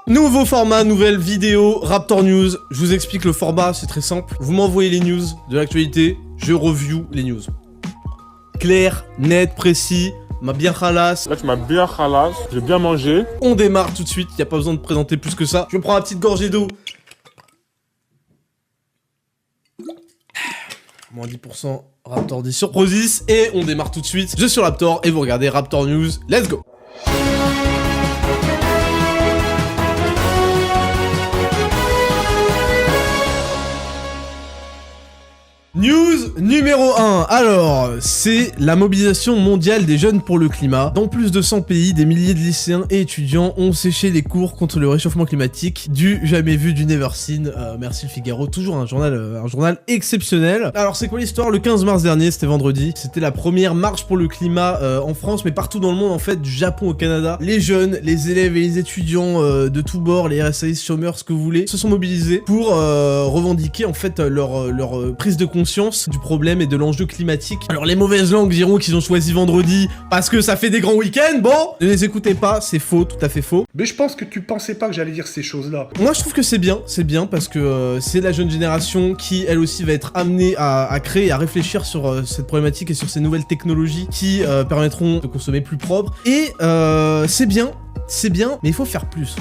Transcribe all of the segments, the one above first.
Nouveau format, nouvelle vidéo, Raptor News. Je vous explique le format, c'est très simple. Vous m'envoyez les news de l'actualité, je review les news. Clair, net, précis, m'a bien khalass. Là tu m'as bien khalass, j'ai bien mangé. On démarre tout de suite, y a pas besoin de présenter plus que ça. Je prends la petite gorgée d'eau. Moins 10%, Raptor 10 sur Prozis. Et on démarre tout de suite. Je suis Raptor et vous regardez Raptor News. Let's go! News numéro 1, alors, c'est la mobilisation mondiale des jeunes pour le climat. Dans plus de 100 pays, des milliers de lycéens et étudiants ont séché les cours contre le réchauffement climatique, du jamais vu, du never seen. Merci le Figaro, toujours un journal exceptionnel. Alors c'est quoi l'histoire? Le 15 mars dernier, c'était vendredi, c'était la première marche pour le climat en France, mais partout dans le monde en fait, du Japon au Canada. Les jeunes, les élèves et les étudiants de tous bords, les RSAïs, chômeurs, ce que vous voulez, se sont mobilisés pour revendiquer en fait leur prise de conscience du problème et de l'enjeu climatique. Alors les mauvaises langues diront qu'ils ont choisi vendredi parce que ça fait des grands week-ends, bon, ne les écoutez pas, c'est faux, tout à fait faux. Mais je pense que tu pensais pas que j'allais dire ces choses-là. Moi je trouve que c'est bien parce que c'est la jeune génération qui elle aussi va être amenée à créer et à réfléchir sur cette problématique et sur ces nouvelles technologies qui permettront de consommer plus propre. Et c'est bien, mais il faut faire plus.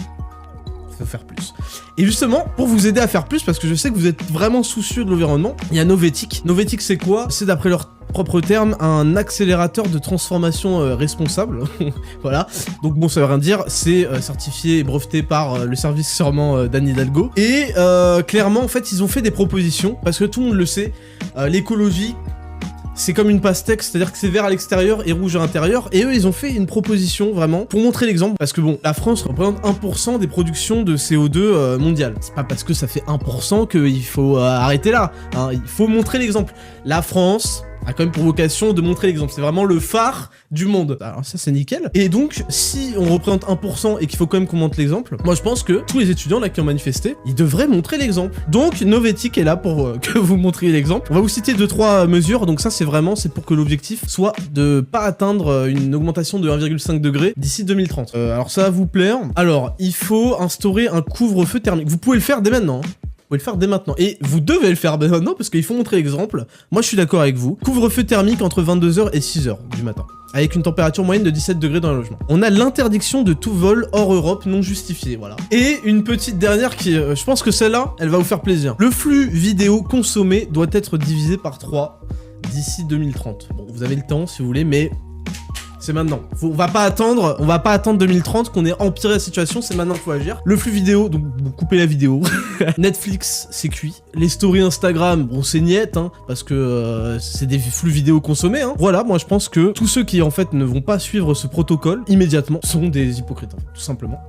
Faire plus. Et justement, pour vous aider à faire plus, parce que je sais que vous êtes vraiment soucieux de l'environnement, il y a Novetic. Novetic, c'est quoi? C'est d'après leur propre terme un accélérateur de transformation responsable. Voilà. Donc bon, ça veut rien dire, c'est certifié et breveté par le service sûrement d'Anne Hidalgo. Et clairement, en fait, ils ont fait des propositions, parce que tout le monde le sait, l'écologie, c'est comme une pastèque, c'est-à-dire que c'est vert à l'extérieur et rouge à l'intérieur, et eux ils ont fait une proposition vraiment pour montrer l'exemple, parce que bon, la France représente 1% des productions de CO2 mondiales. C'est pas parce que ça fait 1% qu'il faut arrêter là, hein. Il faut montrer l'exemple. La France a quand même pour vocation de montrer l'exemple, c'est vraiment le phare du monde. Alors ça c'est nickel. Et donc si on représente 1% et qu'il faut quand même qu'on montre l'exemple, moi je pense que tous les étudiants là qui ont manifesté, ils devraient montrer l'exemple. Donc Novetic est là pour que vous montriez l'exemple. On va vous citer 2-3 mesures, donc ça c'est pour que l'objectif soit de pas atteindre une augmentation de 1,5 degré d'ici 2030. Alors ça va vous plaire. Alors il faut instaurer un couvre-feu thermique. Vous pouvez le faire dès maintenant. Vous pouvez le faire dès maintenant. Et vous devez le faire dès maintenant parce qu'il faut montrer l'exemple. Moi je suis d'accord avec vous. Couvre-feu thermique entre 22h et 6h du matin, avec une température moyenne de 17 degrés dans le logement. On a l'interdiction de tout vol hors Europe non justifié, voilà. Et une petite dernière qui, je pense que celle-là, elle va vous faire plaisir. Le flux vidéo consommé doit être divisé par 3 d'ici 2030. Bon, vous avez le temps si vous voulez, mais c'est maintenant. On va pas attendre 2030 qu'on ait empiré la situation, c'est maintenant qu'il faut agir. Le flux vidéo, donc vous coupez la vidéo. Netflix, c'est cuit. Les stories Instagram, bon c'est niette, hein, parce que c'est des flux vidéo consommés, hein. Voilà, moi je pense que tous ceux qui en fait ne vont pas suivre ce protocole immédiatement sont des hypocrites, hein, tout simplement.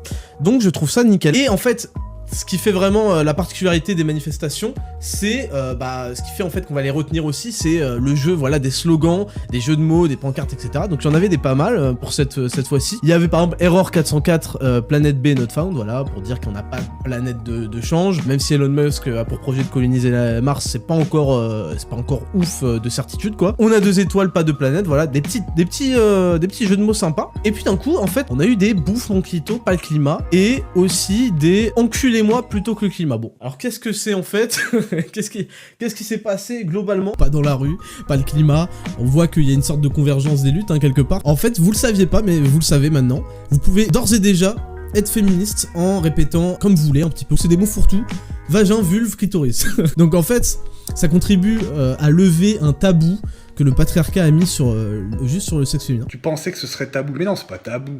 Donc je trouve ça nickel. Et en fait, ce qui fait vraiment la particularité des manifestations, c'est ce qui fait en fait qu'on va les retenir aussi, c'est le jeu, voilà, des slogans, des jeux de mots, des pancartes, etc. Donc il y en avait des pas mal pour cette fois-ci. Il y avait par exemple Error 404, planète B not found, voilà, pour dire qu'on n'a pas de planète de change, même si Elon Musk a pour projet de coloniser la Mars, c'est pas encore ouf de certitude, quoi. On a 2 étoiles, pas de planète, voilà, des petits jeux de mots sympas. Et puis d'un coup, en fait, on a eu des bouffe mon clito, pas le climat, et aussi des enculés moi plutôt que le climat. Bon, alors qu'est-ce que c'est en fait? Qu'est-ce qui s'est passé globalement? Pas dans la rue, pas le climat, on voit qu'il y a une sorte de convergence des luttes, hein, quelque part. En fait, vous le saviez pas, mais vous le savez maintenant. Vous pouvez d'ores et déjà être féministe en répétant comme vous voulez un petit peu. C'est des mots fourre-tout, vagin, vulve, clitoris. Donc en fait, ça contribue à lever un tabou que le patriarcat a mis juste sur le sexe féminin. Tu pensais que ce serait tabou, mais non, c'est pas tabou,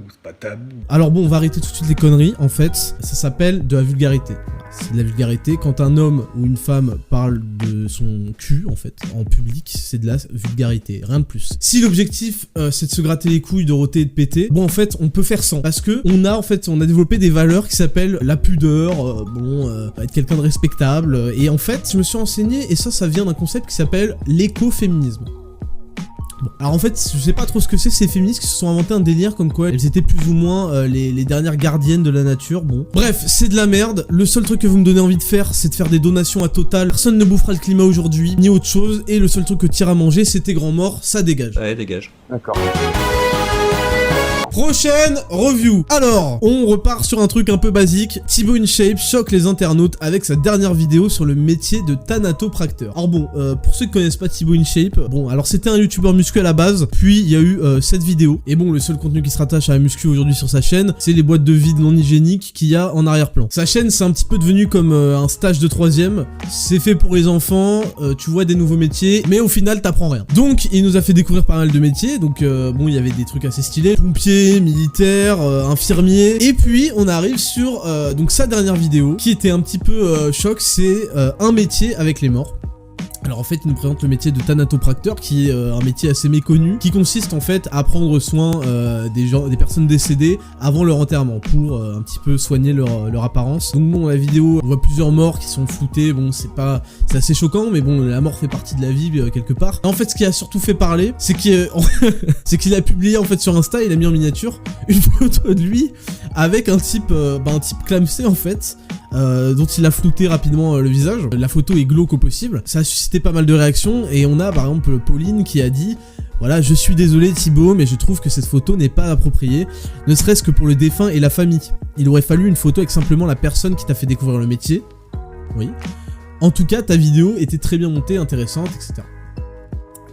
Alors bon, on va arrêter tout de suite les conneries, en fait, ça s'appelle de la vulgarité. C'est de la vulgarité, quand un homme ou une femme parle de son cul, en fait, en public, c'est de la vulgarité, rien de plus. Si l'objectif, c'est de se gratter les couilles, de rôter et de péter, bon, en fait, on peut faire sans, parce que on a développé des valeurs qui s'appellent la pudeur, être quelqu'un de respectable, et en fait, je me suis renseigné, et ça vient d'un concept qui s'appelle l'écoféminisme. Bon, alors en fait, je sais pas trop ce que c'est ces féministes qui se sont inventé un délire comme quoi elles étaient plus ou moins les dernières gardiennes de la nature, bon. Bref, c'est de la merde, le seul truc que vous me donnez envie de faire, c'est de faire des donations à Total, personne ne bouffera le climat aujourd'hui, ni autre chose, et le seul truc que tire à manger, c'est tes grands morts, ça dégage. Ouais, dégage. D'accord. Prochaine review. Alors, on repart sur un truc un peu basique. Thibaut InShape choque les internautes avec sa dernière vidéo sur le métier de thanatopracteur. Alors bon, pour ceux qui connaissent pas Thibaut InShape, bon, alors c'était un youtubeur muscu à la base, puis il y a eu cette vidéo. Et bon, le seul contenu qui se rattache à la muscu aujourd'hui sur sa chaîne, c'est les boîtes de vide non hygiéniques qu'il y a en arrière-plan. Sa chaîne, c'est un petit peu devenu comme un stage de 3ème. C'est fait pour les enfants, tu vois des nouveaux métiers, mais au final, t'apprends rien. Donc, il nous a fait découvrir pas mal de métiers. Donc, bon, il y avait des trucs assez stylés. Pompier, militaire, infirmier. Et puis, on arrive sur donc sa dernière vidéo, qui était un petit peu choc, c'est un métier avec les morts. Alors en fait, il nous présente le métier de thanatopracteur, qui est un métier assez méconnu, qui consiste en fait à prendre soin des personnes décédées avant leur enterrement, pour un petit peu soigner leur apparence. Donc bon, la vidéo, on voit plusieurs morts qui sont floutées, bon c'est assez choquant, mais bon, la mort fait partie de la vie quelque part. En fait, ce qui a surtout fait parler, c'est qu'il a publié en fait sur Insta, il a mis en miniature une photo de lui avec un type clamsé en fait, dont il a flouté rapidement le visage. La photo est glauque au possible. Ça a suscité pas mal de réactions et on a par exemple Pauline qui a dit: voilà, je suis désolé Thibaut, mais je trouve que cette photo n'est pas appropriée, ne serait-ce que pour le défunt et la famille. Il aurait fallu une photo avec simplement la personne qui t'a fait découvrir le métier. Oui. En tout cas, ta vidéo était très bien montée, intéressante, etc.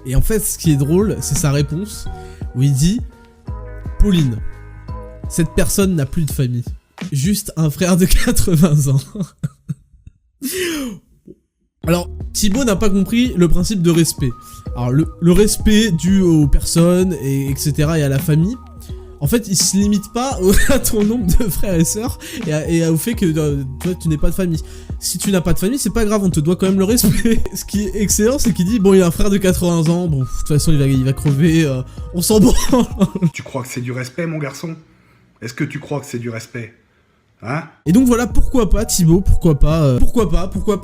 Et en fait, ce qui est drôle, c'est sa réponse où il dit: Pauline, cette personne n'a plus de famille. Juste un frère de 80 ans. Alors, Thibaut n'a pas compris le principe de respect. Alors, le respect dû aux personnes, etc. et à la famille, en fait, il se limite pas à ton nombre de frères et sœurs et au fait que toi, tu n'es pas de famille. Si tu n'as pas de famille, c'est pas grave, on te doit quand même le respect. Ce qui est excellent, c'est qu'il dit: bon, il a un frère de 80 ans, bon, de toute façon, il va crever, on s'en branle. Tu crois que c'est du respect, mon garçon? Est-ce que tu crois que c'est du respect? Hein? Et donc voilà, pourquoi pas Thibaut, pourquoi pas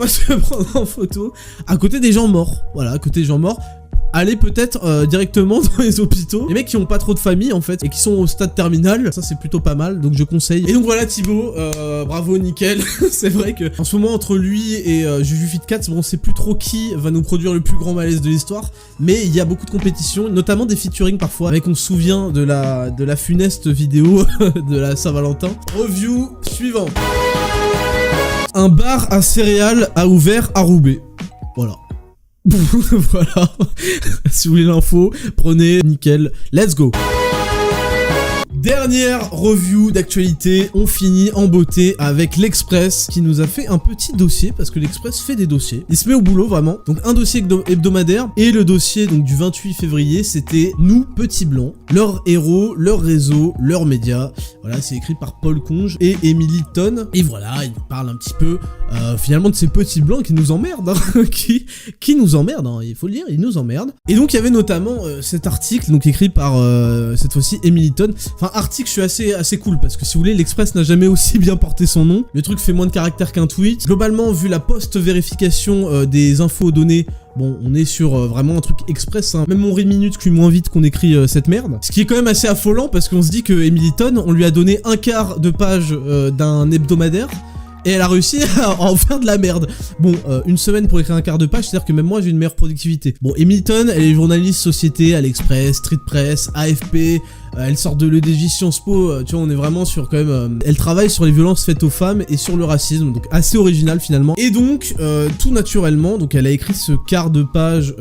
se prendre en photo à côté des gens morts. Voilà, à côté des gens morts. Aller peut-être directement dans les hôpitaux. Les mecs qui ont pas trop de famille en fait et qui sont au stade terminal, ça c'est plutôt pas mal, donc je conseille. Et donc voilà Thibaut, bravo, nickel. C'est vrai que en ce moment entre lui et Juju Fitcats, bon, c'est plus trop qui va nous produire le plus grand malaise de l'histoire, mais il y a beaucoup de compétitions, notamment des featuring parfois, avec, on se souvient de la funeste vidéo de la Saint-Valentin. Review suivant. Un bar à céréales a ouvert à Roubaix. Voilà. Voilà, si vous voulez l'info, prenez, nickel, let's go. Dernière review d'actualité, on finit en beauté avec l'Express qui nous a fait un petit dossier, parce que l'Express fait des dossiers. Il se met au boulot vraiment, donc un dossier hebdomadaire, et le dossier donc du 28 février, c'était Nous Petits Blancs, leurs héros, leur réseau, leurs médias. Voilà, c'est écrit par Paul Conge et Emily Tonne, et voilà, il parle un petit peu finalement de ces petits blancs qui nous emmerdent, hein, qui nous emmerdent, hein, il faut le dire, ils nous emmerdent. Et donc il y avait notamment cet article, donc écrit par cette fois-ci Emily Tonne. Enfin, article, je suis assez cool parce que si vous voulez, l'Express n'a jamais aussi bien porté son nom. Le truc fait moins de caractères qu'un tweet. Globalement, vu la post-vérification des infos données, bon, on est sur vraiment un truc express, hein. Même mon Réminute cuit moins vite qu'on écrit cette merde. Ce qui est quand même assez affolant parce qu'on se dit que Emily Tonne, on lui a donné un quart de page d'un hebdomadaire. Et elle a réussi à en faire de la merde. Bon, une semaine pour écrire un quart de page, c'est-à-dire que même moi j'ai une meilleure productivité. Bon, Emily Tonne, elle est journaliste société à l'Express, Street Press, AFP, elle sort de l'EDJ Sciences Po, tu vois, on est vraiment sur quand même... elle travaille sur les violences faites aux femmes et sur le racisme, donc assez original finalement. Et donc, tout naturellement, donc elle a écrit ce quart de page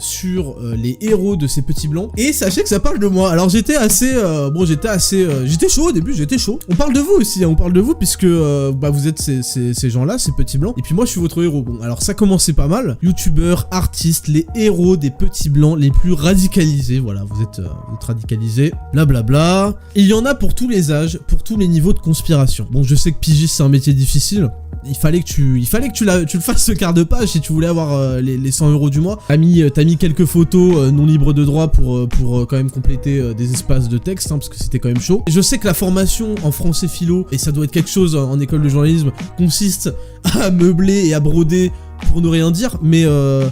sur les héros de ces petits blancs. Et sachez que ça parle de moi. Alors j'étais j'étais chaud au début, j'étais chaud. On parle de vous aussi, hein, on parle de vous puisque vous êtes ces gens-là, ces petits blancs. Et puis moi je suis votre héros. Bon, alors ça commençait pas mal. Youtubeurs, artistes, les héros des petits blancs les plus radicalisés. Voilà, vous êtes radicalisés. Blablabla. Il y en a pour tous les âges, pour tous les niveaux de conspiration. Bon, je sais que pigiste c'est un métier difficile. Il fallait que tu le fasses ce quart de page si tu voulais avoir les 100 € du mois. T'as mis quelques photos non libres de droit pour quand même compléter des espaces de texte, hein, parce que c'était quand même chaud. Et je sais que la formation en français philo, et ça doit être quelque chose en école de journalisme, consiste à meubler et à broder pour ne rien dire, mais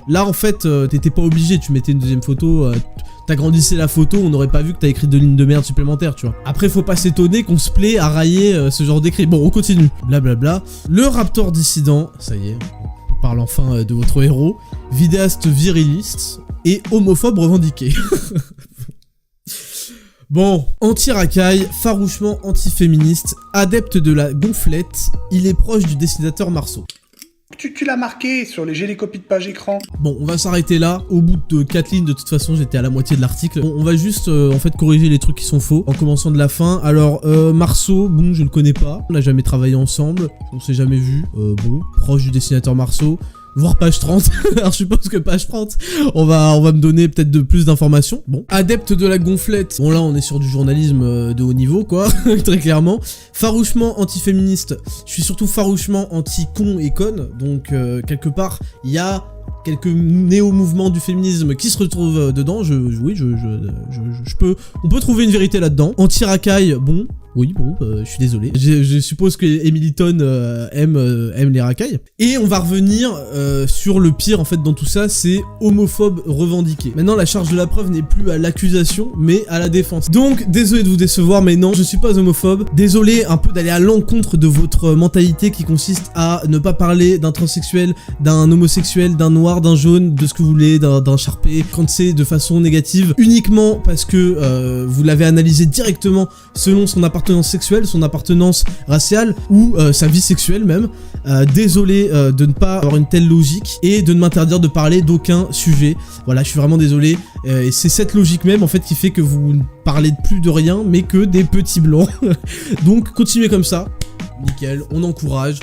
là en fait t'étais pas obligé, tu mettais une deuxième photo, t'agrandissais la photo, on n'aurait pas vu que t'as écrit 2 lignes de merde supplémentaires, tu vois. Après, faut pas s'étonner qu'on se plaît à railler ce genre d'écrit. Bon, on continue. Blablabla. Le Raptor dissident, ça y est, on parle enfin de votre héros, vidéaste viriliste et homophobe revendiqué. Bon, anti-racaille, farouchement anti-féministe, adepte de la gonflette, il est proche du dessinateur Marceau. Tu l'as marqué sur les gélécopies de page écran. Bon, on va s'arrêter là. Au bout de 4 lignes, de toute façon, j'étais à la moitié de l'article. Bon, on va juste, en fait, corriger les trucs qui sont faux, en commençant de la fin. Alors, Marceau, bon, je le connais pas. On n'a jamais travaillé ensemble. On s'est jamais vu. Bon, proche du dessinateur Marceau. Voire page 30. Alors je suppose que page 30, on va me donner peut-être plus d'informations. Bon. Adepte de la gonflette. Bon là on est sur du journalisme de haut niveau quoi, très clairement. Farouchement anti-féministe. Je suis surtout farouchement anti-con et conne. Donc quelque part, il y a quelques néo-mouvements du féminisme qui se retrouvent dedans. On peut trouver une vérité là-dedans. Anti-racaille, bon. Oui, bon, je suis désolé. Je suppose que Emiliton aime les racailles. Et on va revenir sur le pire, en fait, dans tout ça, c'est homophobe revendiqué. Maintenant, la charge de la preuve n'est plus à l'accusation, mais à la défense. Donc, désolé de vous décevoir, mais non, je suis pas homophobe. Désolé un peu d'aller à l'encontre de votre mentalité qui consiste à ne pas parler d'un transsexuel, d'un homosexuel, d'un noir, d'un jaune, de ce que vous voulez, d'un charpé, quand c'est de façon négative, uniquement parce que vous l'avez analysé directement selon son appartenance sexuelle, son appartenance raciale ou sa vie sexuelle même. Désolé de ne pas avoir une telle logique et de ne m'interdire de parler d'aucun sujet. Voilà, je suis vraiment désolé. Et c'est cette logique même en fait qui fait que vous ne parlez plus de rien mais que des petits blancs. Donc continuez comme ça. Nickel, on encourage.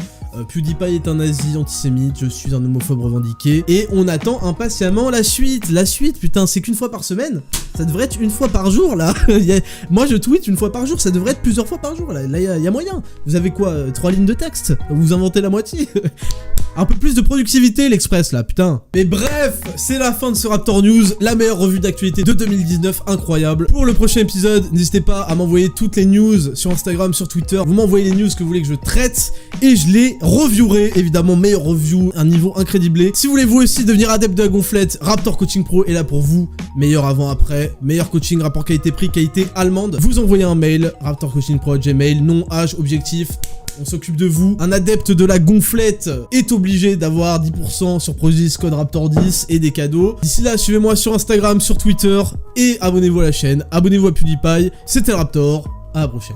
PewDiePie est un nazi antisémite, je suis un homophobe revendiqué. Et on attend impatiemment la suite. La suite, putain, c'est qu'une fois par semaine. Ça devrait être une fois par jour, là. Moi, je tweet une fois par jour, ça devrait être plusieurs fois par jour, là. Là, y a moyen. Vous avez quoi 3 lignes de texte? Vous inventez la moitié. Un peu plus de productivité, l'Express, là, putain. Mais bref, c'est la fin de ce Raptor News, la meilleure revue d'actualité de 2019, incroyable. Pour le prochain épisode, n'hésitez pas à m'envoyer toutes les news sur Instagram, sur Twitter. Vous m'envoyez les news que vous voulez que je traite et je les reviewerai, évidemment, meilleur review, un niveau incrédible. Si vous voulez vous aussi devenir adepte de la gonflette, Raptor Coaching Pro est là pour vous. Meilleur avant-après, meilleur coaching, rapport qualité-prix, qualité allemande. Vous envoyez un mail, Raptor Coaching Pro @gmail, nom, âge, objectif. On s'occupe de vous. Un adepte de la gonflette est obligé d'avoir 10% sur Prozis, code Raptor10 et des cadeaux. D'ici là, suivez-moi sur Instagram, sur Twitter et abonnez-vous à la chaîne. Abonnez-vous à PewDiePie. C'était le Raptor. À la prochaine.